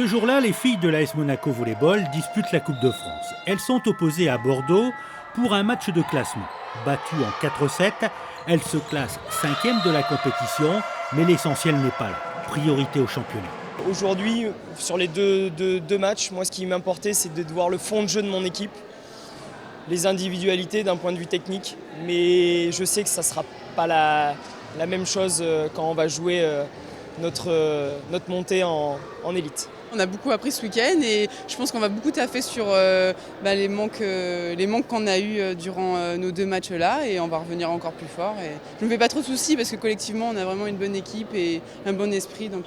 Ce jour-là, les filles de l'AS Monaco Volleyball disputent la Coupe de France. Elles sont opposées à Bordeaux pour un match de classement. Battues en 4-7, elles se classent 5e de la compétition, mais l'essentiel n'est pas là. Priorité au championnat. Aujourd'hui, sur les deux matchs, moi ce qui m'importait, c'est de voir le fond de jeu de mon équipe, les individualités d'un point de vue technique, mais je sais que ça ne sera pas la même chose quand on va jouer notre montée en élite. On a beaucoup appris ce week-end et je pense qu'on va beaucoup taffer sur les manques qu'on a eus durant nos deux matchs-là et on va revenir encore plus fort. Et je ne me fais pas trop de soucis parce que collectivement, on a vraiment une bonne équipe et un bon esprit, donc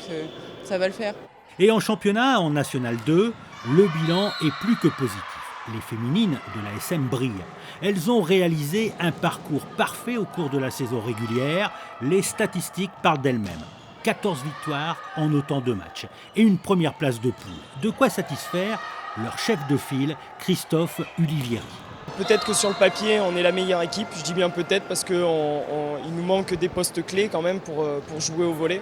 ça va le faire. Et en championnat, en National 2, le bilan est plus que positif. Les féminines de la SM brillent. Elles ont réalisé un parcours parfait au cours de la saison régulière. Les statistiques parlent d'elles-mêmes. 14 victoires en autant de matchs et une première place de poule. De quoi satisfaire leur chef de file, Christophe Ulivieri. Peut-être que sur le papier, on est la meilleure équipe. Je dis bien peut-être parce qu'il nous manque des postes clés quand même pour jouer au volley.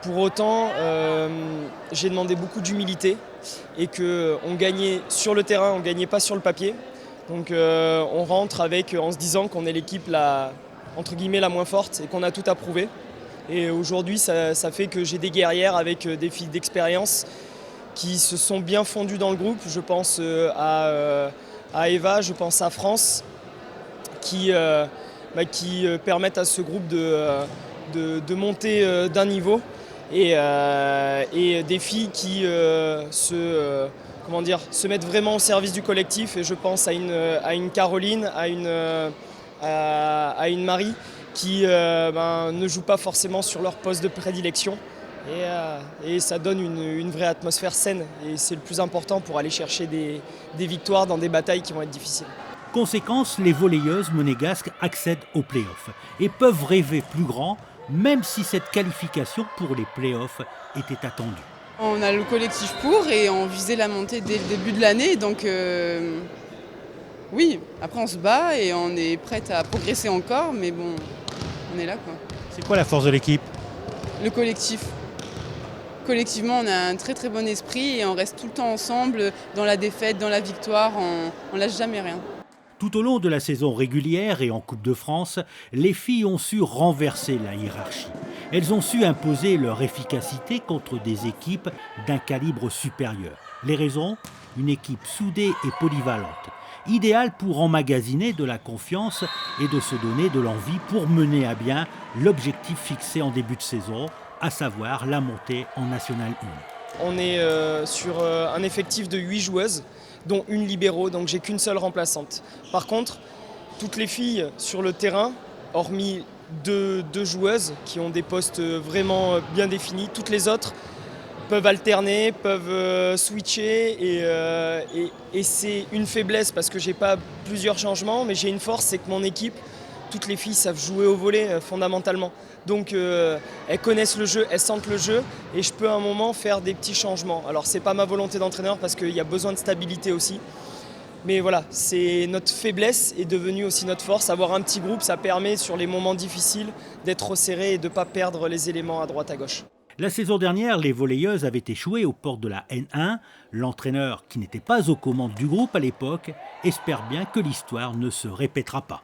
Pour autant, j'ai demandé beaucoup d'humilité et qu'on gagnait sur le terrain, on ne gagnait pas sur le papier. Donc on rentre en se disant qu'on est l'équipe entre guillemets la moins forte et qu'on a tout à prouver. Et aujourd'hui, ça fait que j'ai des guerrières avec des filles d'expérience qui se sont bien fondues dans le groupe. Je pense à Eva, je pense à France, qui permettent à ce groupe de monter d'un niveau. Et des filles qui se mettent vraiment au service du collectif. Et je pense à une Caroline, à une Marie qui ne jouent pas forcément sur leur poste de prédilection. Et ça donne une vraie atmosphère saine. Et c'est le plus important pour aller chercher des victoires dans des batailles qui vont être difficiles. Conséquence, les volleyeuses monégasques accèdent aux play-offs et peuvent rêver plus grand, même si cette qualification pour les play-offs était attendue. On a le collectif pour et on visait la montée dès le début de l'année, donc oui, après on se bat et on est prête à progresser encore, mais bon, on est là quoi. C'est quoi la force de l'équipe ? Le collectif. Collectivement, on a un très très bon esprit et on reste tout le temps ensemble, dans la défaite, dans la victoire, on lâche jamais rien. Tout au long de la saison régulière et en Coupe de France, les filles ont su renverser la hiérarchie. Elles ont su imposer leur efficacité contre des équipes d'un calibre supérieur. Les raisons ? Une équipe soudée et polyvalente, idéale pour emmagasiner de la confiance et de se donner de l'envie pour mener à bien l'objectif fixé en début de saison, à savoir la montée en National 1. On est sur un effectif de 8 joueuses, dont une libéraux, donc j'ai qu'une seule remplaçante. Par contre, toutes les filles sur le terrain, hormis deux joueuses qui ont des postes vraiment bien définis, toutes les autres peuvent alterner, peuvent switcher et c'est une faiblesse parce que j'ai pas plusieurs changements, mais j'ai une force, c'est que mon équipe, toutes les filles savent jouer au volley fondamentalement. Donc elles connaissent le jeu, elles sentent le jeu et je peux à un moment faire des petits changements. Alors c'est pas ma volonté d'entraîneur parce qu'il y a besoin de stabilité aussi. Mais voilà, c'est notre faiblesse est devenue aussi notre force. Avoir un petit groupe, ça permet sur les moments difficiles d'être resserré et de ne pas perdre les éléments à droite à gauche. La saison dernière, les volleyeuses avaient échoué aux portes de la N1. L'entraîneur, qui n'était pas aux commandes du groupe à l'époque, espère bien que l'histoire ne se répétera pas.